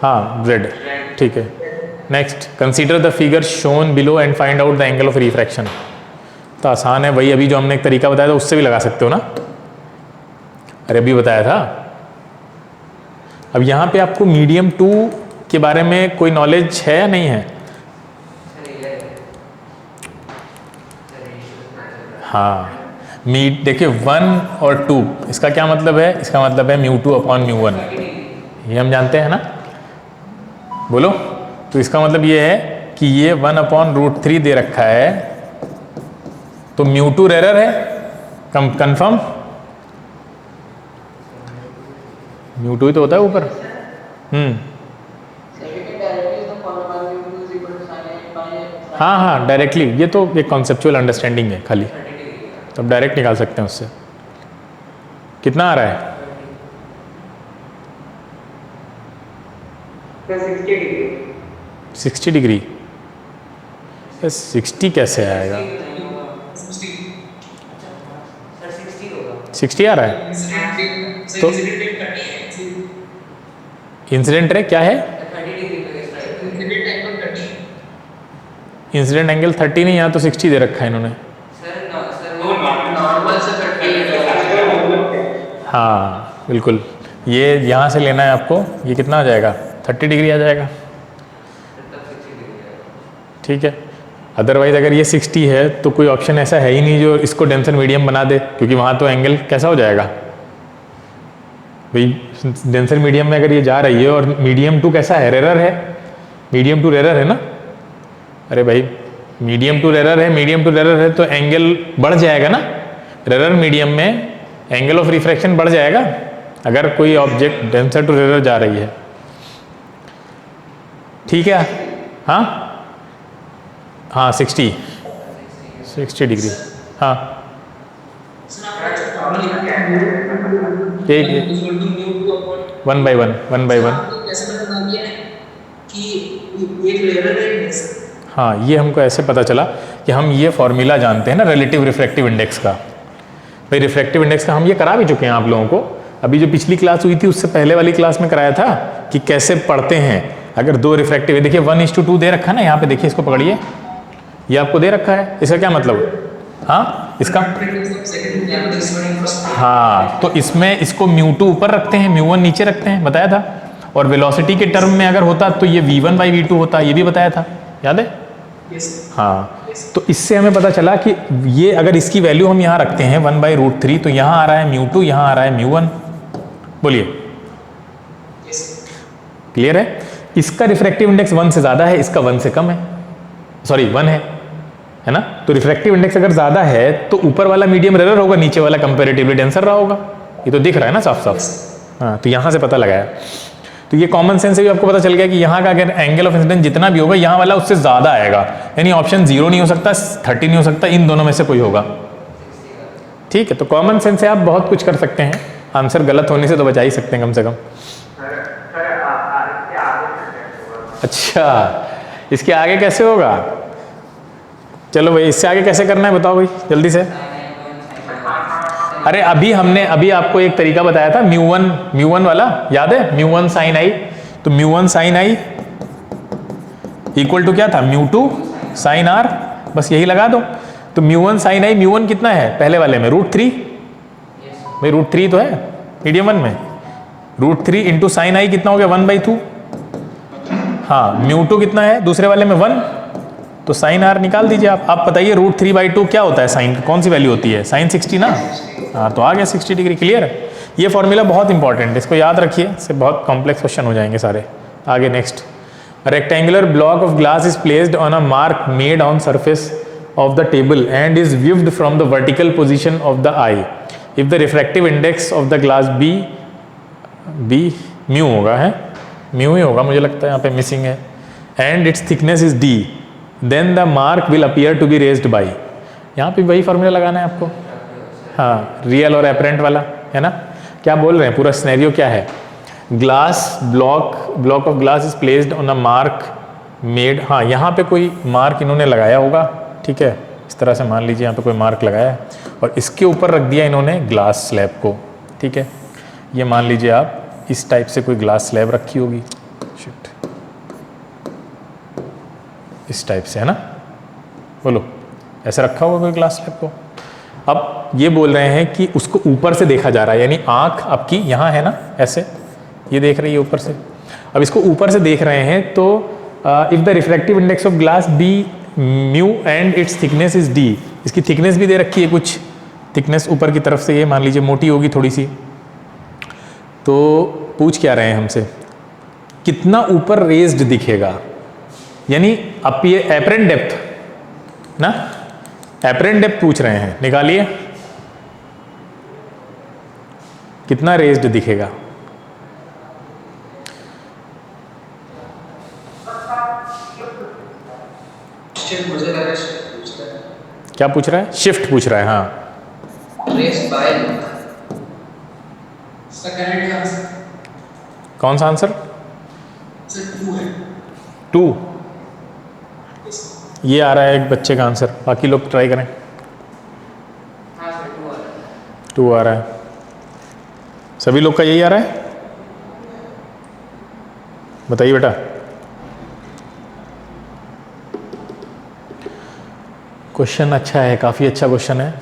हाँ रेड, ठीक है। Next, consider the figure shown below and find out the angle of refraction. तो आसान है वही, अभी जो हमने एक तरीका बताया था उससे भी लगा सकते हो ना। अरे अभी बताया था। अब यहाँ पे आपको मीडियम 2 के बारे में कोई नॉलेज है या नहीं है? हाँ देखिए 1 और 2, इसका क्या मतलब है? इसका मतलब है μ2 अपॉन μ1, ये हम जानते हैं ना, बोलो। तो इसका मतलब ये है कि ये 1/√3 दे रखा है, तो μ2 एरर है, कंफर्म। μ2 ही तो होता है ऊपर। हाँ डायरेक्टली, ये तो एक कॉन्सेप्चुअल अंडरस्टैंडिंग है खाली, तो अब डायरेक्ट निकाल सकते हैं उससे। कितना आ रहा है? 60 डिग्री। 60 कैसे आएगा? 60 आ रहा है? तो इंसिडेंट रे क्या है? 30 डिग्री पे इस type incident angle 30। Incident angle 30 नहीं, यहाँ तो 60 दे रखा है इन्होंने। सर वो नॉर्मल से 30 हाँ बिल्कुल, ये यहाँ से लेना है आपको, ये कितना आ जाएगा? 30 डिग्री आ जाएगा, ठीक है। अदरवाइज अगर ये 60 है तो कोई ऑप्शन ऐसा है ही नहीं जो इसको डेंसर मीडियम बना दे, क्योंकि वहाँ तो एंगल कैसा हो जाएगा भाई? डेंसर मीडियम में अगर ये जा रही है और मीडियम टू कैसा है? रेरर है, मीडियम टू रेरर है ना। अरे भाई मीडियम टू रेरर है, मीडियम टू रेरर है तो एंगल बढ़ जाएगा ना। रेरर मीडियम में एंगल ऑफ रिफ्रैक्शन बढ़ जाएगा अगर कोई ऑब्जेक्ट डेंसर टू रेरर जा रही है, ठीक है। हाँ हाँ 60 डिग्री, हाँ एक 1/1 कैसे पता लगा कि एक लेवल है? हाँ ये हमको ऐसे पता चला कि हम ये फॉर्मूला जानते हैं ना रिलेटिव रिफ्रैक्टिव इंडेक्स का। भाई रिफ्रैक्टिव इंडेक्स का हम ये करा भी चुके हैं आप लोगों को, अभी जो पिछली क्लास हुई थी उससे पहले वाली क्लास में कराया था कि कैसे पढ़ते हैं अगर दो रिफ्रैक्टिव है। देखिए 1:2 दे रखा है ना यहाँ पे, देखिए इसको पकड़िए, ये आपको दे रखा है, इसका क्या मतलब? हाँ इसका, हाँ तो इसमें इसको μ2 ऊपर रखते हैं, μ1 नीचे रखते हैं, बताया था। और वेलोसिटी के टर्म में अगर होता तो ये v1/v2 होता, ये भी बताया था, याद है? हाँ तो इससे हमें पता चला कि ये अगर इसकी वैल्यू हम यहाँ रखते हैं 1/√3 तो यहाँ आ रहा है μ2, यहाँ आ रहा है μ1। बोलिए क्लियर है? इसका रिफ्रैक्टिव इंडेक्स 1 से ज़्यादा है, इसका 1 से कम है, सॉरी 1 है ना। तो रिफ्रैक्टिव इंडेक्स अगर ज़्यादा है तो ऊपर वाला मीडियम रेरर होगा, नीचे वाला कंपैरेटिवली डेंसर रहा होगा। ये तो दिख रहा है ना साफ साफ। हाँ तो यहाँ से पता लगाया, तो ये कॉमन सेंस से भी आपको पता चल गया कि यहाँ का अगर एंगल ऑफ इंसिडेंस जितना भी होगा यहाँ वाला उससे ज़्यादा आएगा, यानी ऑप्शन 0 नहीं हो सकता, 30 नहीं हो सकता, इन दोनों में से कोई होगा, ठीक है। तो कॉमन सेंस से आप बहुत कुछ कर सकते हैं, आंसर गलत होने से तो बचा ही सकते हैं कम से कम। अच्छा इसके आगे कैसे होगा? चलो भाई इससे आगे कैसे करना है बताओ भाई जल्दी से। अरे अभी आपको एक तरीका बताया था μ1 वाला, याद है? μ1 sin i, तो μ1 sin i इक्वल टू क्या था? μ2 sin r, बस यही लगा दो। तो μ1 sin i, μ1 कितना है पहले वाले में? √3, भाई √3 तो है मीडियम 1 में, √3 इंटू sin i कितना हो गया? 1/2। हाँ μ2 कितना है दूसरे वाले में? 1, तो sin r निकाल दीजिए आप बताइए √3/2 क्या होता है? साइन कौन सी वैल्यू होती है? sin 60 ना। हाँ तो आ गया 60 डिग्री, क्लियर है। ये फॉर्मूला बहुत इंपॉर्टेंट है, इसको याद रखिए, इससे बहुत कॉम्प्लेक्स क्वेश्चन हो जाएंगे सारे। आगे next, rectangular block of glass is placed on a mark made on surface of the table and is viewed from the vertical position of the eye if the refractive index of the glass be mu होगा, है mu ही होगा मुझे लगता है, यहाँ पे missing है, and its thickness is d, then the mark will appear to be raised by. यहाँ पे वही फॉर्मूला लगाना है आपको, हाँ रियल और एपरेंट वाला, है ना। क्या बोल रहे हैं, पूरा सिनेरियो क्या है? Glass block of glass is placed on a mark made, हाँ यहाँ पे कोई मार्क इन्होंने लगाया होगा, ठीक है, इस तरह से मान लीजिए यहाँ पे कोई मार्क लगाया है और इसके ऊपर रख दिया इन्होंने ग्लास स्लैब को, ठीक है। ये मान लीजिए आप इस टाइप से कोई ग्लास स्लैब रखी होगी, शिट, इस टाइप से, है ना, बोलो ऐसे रखा होगा कोई ग्लास स्लैब को। अब ये बोल रहे हैं कि उसको ऊपर से देखा जा रहा है, यानी आंख आपकी यहाँ है ना, ऐसे ये देख रही है ऊपर से। अब इसको ऊपर से देख रहे हैं तो if the refractive index of glass be mu and its thickness is d, इसकी थिकनेस भी दे रखी है, कुछ थिकनेस ऊपर की तरफ से ये मान लीजिए मोटी होगी थोड़ी सी। तो पूछ क्या रहे हैं हमसे, कितना ऊपर रेज्ड दिखेगा, यानी एपरेंट डेप्थ ना, एपरेंट डेप्थ पूछ रहे हैं, निकालिए कितना रेज्ड दिखेगा। क्या पूछ रहा है? शिफ्ट पूछ रहा है, हाँ। रेज्ड बाय, करेक्ट आंसर कौन सा आंसर? सर 2 है, 2 ये आ रहा है एक बच्चे का आंसर, बाकी लोग ट्राई करें। हाँ सर 2 आ रहा है। 2 आ रहा है, सभी लोग का यही आ रहा है। बताइए बेटा। क्वेश्चन अच्छा है, काफ़ी अच्छा क्वेश्चन है।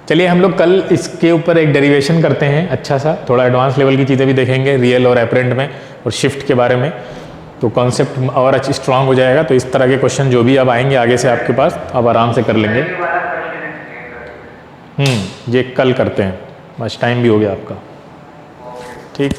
चलिए हम लोग कल इसके ऊपर एक डेरिवेशन करते हैं अच्छा सा, थोड़ा एडवांस लेवल की चीज़ें भी देखेंगे रियल और एपरेंट में और शिफ्ट के बारे में, तो कॉन्सेप्ट और अच्छी स्ट्रांग हो जाएगा। तो इस तरह के क्वेश्चन जो भी अब आएंगे आगे से आपके पास, आप आराम से कर लेंगे। ये वाला कर लेंगे सर। ये कल करते हैं, बस टाइम भी हो गया आपका। ठीक।